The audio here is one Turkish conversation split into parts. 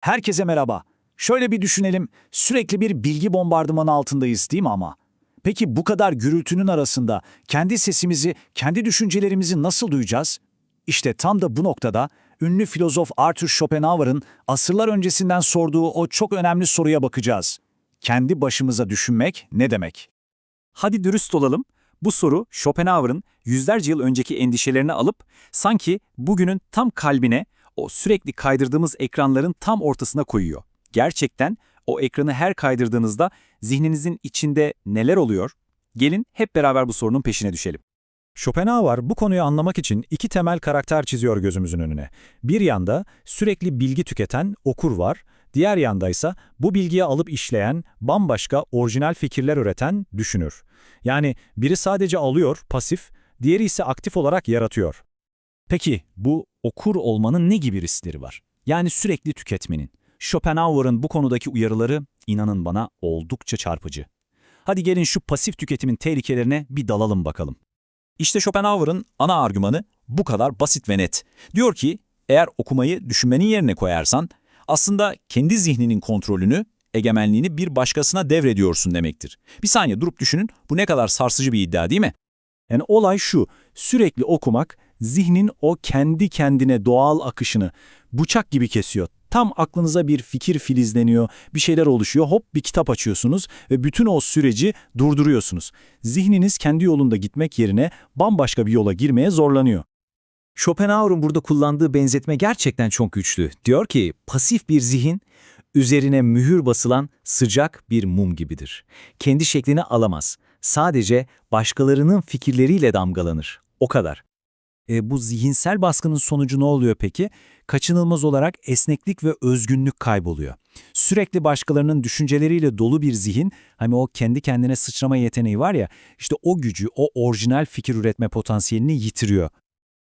Herkese merhaba. Şöyle bir düşünelim, sürekli bir bilgi bombardımanı altındayız değil mi ama? Peki bu kadar gürültünün arasında kendi sesimizi, kendi düşüncelerimizi nasıl duyacağız? İşte tam da bu noktada ünlü filozof Arthur Schopenhauer'ın asırlar öncesinden sorduğu o çok önemli soruya bakacağız. Kendi başımıza düşünmek ne demek? Hadi dürüst olalım. Bu soru Schopenhauer'ın yüzlerce yıl önceki endişelerini alıp sanki bugünün tam kalbine, o sürekli kaydırdığımız ekranların tam ortasına koyuyor. Gerçekten o ekranı her kaydırdığınızda zihninizin içinde neler oluyor? Gelin hep beraber bu sorunun peşine düşelim. Schopenhauer bu konuyu anlamak için iki temel karakter çiziyor gözümüzün önüne. Bir yanda sürekli bilgi tüketen okur var, diğer yanda ise bu bilgiyi alıp işleyen, bambaşka orijinal fikirler üreten düşünür. Yani biri sadece alıyor, pasif, diğeri ise aktif olarak yaratıyor. Peki bu okur olmanın ne gibi riskleri var? Yani sürekli tüketmenin. Schopenhauer'ın bu konudaki uyarıları inanın bana oldukça çarpıcı. Hadi gelin şu pasif tüketimin tehlikelerine bir dalalım bakalım. İşte Schopenhauer'ın ana argümanı bu kadar basit ve net. Diyor ki, eğer okumayı düşünmenin yerine koyarsan, aslında kendi zihninin kontrolünü, egemenliğini bir başkasına devrediyorsun demektir. Bir saniye durup düşünün, bu ne kadar sarsıcı bir iddia değil mi? Yani olay şu, sürekli okumak, zihnin o kendi kendine doğal akışını bıçak gibi kesiyor. Tam aklınıza bir fikir filizleniyor, bir şeyler oluşuyor, hop bir kitap açıyorsunuz ve bütün o süreci durduruyorsunuz. Zihniniz kendi yolunda gitmek yerine bambaşka bir yola girmeye zorlanıyor. Schopenhauer'un burada kullandığı benzetme gerçekten çok güçlü. Diyor ki, pasif bir zihin, üzerine mühür basılan sıcak bir mum gibidir. Kendi şeklini alamaz. Sadece başkalarının fikirleriyle damgalanır. O kadar. Bu zihinsel baskının sonucu ne oluyor peki? Kaçınılmaz olarak esneklik ve özgünlük kayboluyor. Sürekli başkalarının düşünceleriyle dolu bir zihin, hani o kendi kendine sıçrama yeteneği var ya, işte o gücü, o orijinal fikir üretme potansiyelini yitiriyor.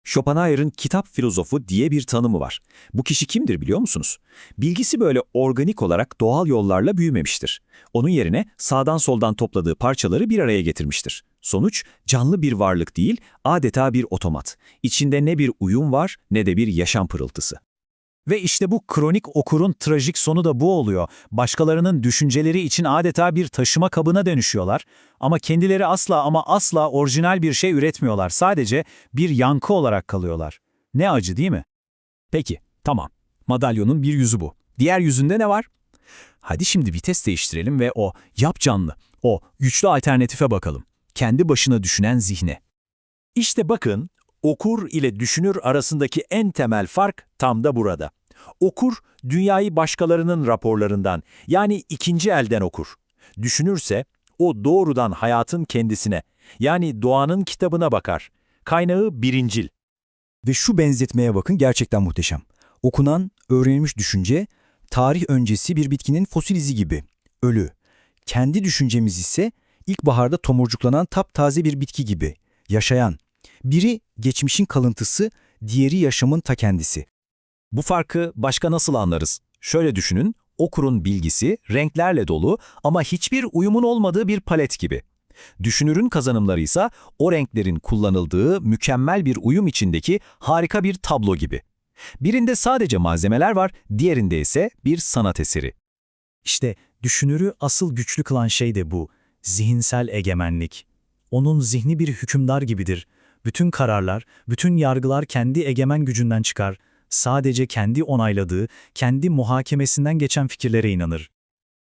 Schopenhauer'ın kitap filozofu diye bir tanımı var. Bu kişi kimdir biliyor musunuz? Bilgisi böyle organik olarak doğal yollarla büyümemiştir. Onun yerine sağdan soldan topladığı parçaları bir araya getirmiştir. Sonuç, canlı bir varlık değil, adeta bir otomat. İçinde ne bir uyum var ne de bir yaşam pırıltısı. Ve işte bu kronik okurun trajik sonu da bu oluyor. Başkalarının düşünceleri için adeta bir taşıma kabına dönüşüyorlar. Ama kendileri asla ama asla orijinal bir şey üretmiyorlar. Sadece bir yankı olarak kalıyorlar. Ne acı değil mi? Peki, tamam. Madalyonun bir yüzü bu. Diğer yüzünde ne var? Hadi şimdi vites değiştirelim ve o yapcanlı, o güçlü alternatife bakalım. Kendi başına düşünen zihne. İşte bakın, okur ile düşünür arasındaki en temel fark tam da burada. Okur, dünyayı başkalarının raporlarından, yani ikinci elden okur. Düşünürse, o doğrudan hayatın kendisine, yani doğanın kitabına bakar. Kaynağı birincil. Ve şu benzetmeye bakın, gerçekten muhteşem. Okunan, öğrenilmiş düşünce, tarih öncesi bir bitkinin fosil izi gibi. Ölü. Kendi düşüncemiz ise ilkbaharda tomurcuklanan taptaze bir bitki gibi. Yaşayan. Biri geçmişin kalıntısı, diğeri yaşamın ta kendisi. Bu farkı başka nasıl anlarız? Şöyle düşünün, okurun bilgisi renklerle dolu ama hiçbir uyumun olmadığı bir palet gibi. Düşünürün kazanımları ise o renklerin kullanıldığı mükemmel bir uyum içindeki harika bir tablo gibi. Birinde sadece malzemeler var, diğerinde ise bir sanat eseri. İşte düşünürü asıl güçlü kılan şey de bu, zihinsel egemenlik. Onun zihni bir hükümdar gibidir. Bütün kararlar, bütün yargılar kendi egemen gücünden çıkar. Sadece kendi onayladığı, kendi muhakemesinden geçen fikirlere inanır.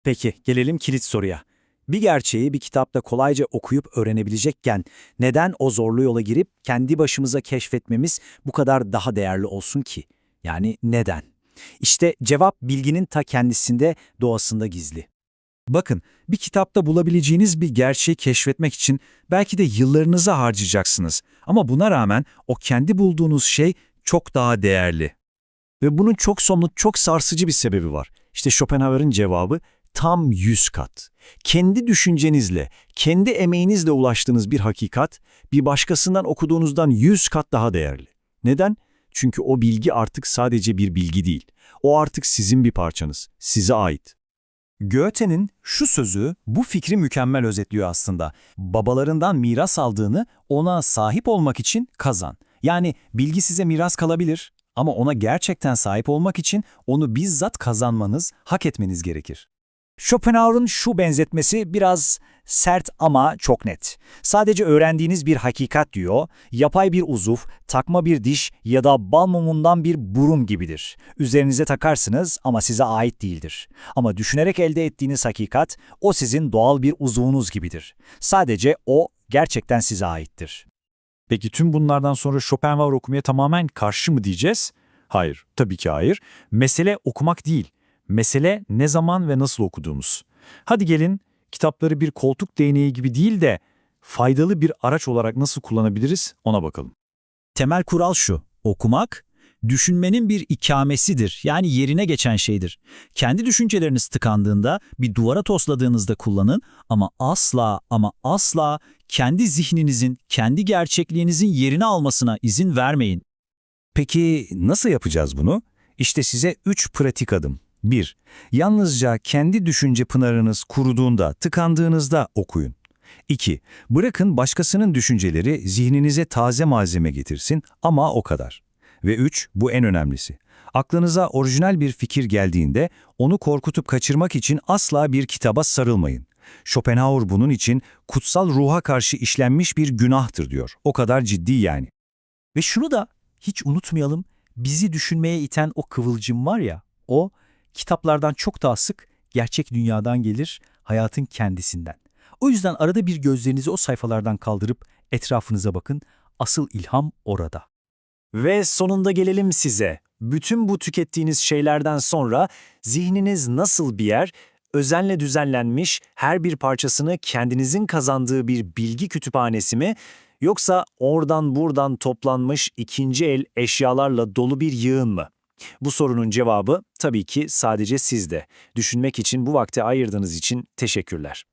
Peki, gelelim kilit soruya. Bir gerçeği bir kitapta kolayca okuyup öğrenebilecekken neden o zorlu yola girip kendi başımıza keşfetmemiz bu kadar daha değerli olsun ki? Yani neden? İşte cevap bilginin ta kendisinde, doğasında gizli. Bakın, bir kitapta bulabileceğiniz bir gerçeği keşfetmek için belki de yıllarınızı harcayacaksınız. Ama buna rağmen o kendi bulduğunuz şey çok daha değerli. Ve bunun çok somut, çok sarsıcı bir sebebi var. İşte Schopenhauer'ın cevabı tam 100 kat. Kendi düşüncenizle, kendi emeğinizle ulaştığınız bir hakikat, bir başkasından okuduğunuzdan 100 kat daha değerli. Neden? Çünkü o bilgi artık sadece bir bilgi değil. O artık sizin bir parçanız, size ait. Goethe'nin şu sözü bu fikri mükemmel özetliyor aslında. Babalarından miras aldığını ona sahip olmak için kazan. Yani bilgi size miras kalabilir Ama ona gerçekten sahip olmak için onu bizzat kazanmanız, hak etmeniz gerekir. Schopenhauer'un şu benzetmesi biraz sert ama çok net. Sadece öğrendiğiniz bir hakikat diyor, yapay bir uzuv, takma bir diş ya da bal mumundan bir burun gibidir. Üzerinize takarsınız ama size ait değildir. Ama düşünerek elde ettiğiniz hakikat, o sizin doğal bir uzuvunuz gibidir. Sadece o gerçekten size aittir. Peki tüm bunlardan sonra Schopenhauer okumaya tamamen karşı mı diyeceğiz? Hayır, tabii ki hayır. Mesele okumak değil. Mesele ne zaman ve nasıl okuduğumuz. Hadi gelin kitapları bir koltuk değneği gibi değil de faydalı bir araç olarak nasıl kullanabiliriz ona bakalım. Temel kural şu: okumak, düşünmenin bir ikamesidir, yani yerine geçen şeydir. Kendi düşünceleriniz tıkandığında, bir duvara tosladığınızda kullanın ama asla ama asla kendi zihninizin, kendi gerçekliğinizin yerini almasına izin vermeyin. Peki nasıl yapacağız bunu? İşte size 3 pratik adım. 1. Yalnızca kendi düşünce pınarınız kuruduğunda, tıkandığınızda okuyun. 2. Bırakın başkasının düşünceleri zihninize taze malzeme getirsin ama o kadar. Ve 3. Bu en önemlisi. Aklınıza orijinal bir fikir geldiğinde onu korkutup kaçırmak için asla bir kitaba sarılmayın. Schopenhauer bunun için kutsal ruha karşı işlenmiş bir günahtır diyor. O kadar ciddi yani. Ve şunu da hiç unutmayalım, bizi düşünmeye iten o kıvılcım var ya, o kitaplardan çok daha sık gerçek dünyadan gelir, hayatın kendisinden. O yüzden arada bir gözlerinizi o sayfalardan kaldırıp etrafınıza bakın, asıl ilham orada. Ve sonunda gelelim size. Bütün bu tükettiğiniz şeylerden sonra zihniniz nasıl bir yer, özenle düzenlenmiş, her bir parçasını kendinizin kazandığı bir bilgi kütüphanesi mi, yoksa oradan buradan toplanmış ikinci el eşyalarla dolu bir yığın mı? Bu sorunun cevabı tabii ki sadece sizde. Düşünmek için bu vakti ayırdığınız için teşekkürler.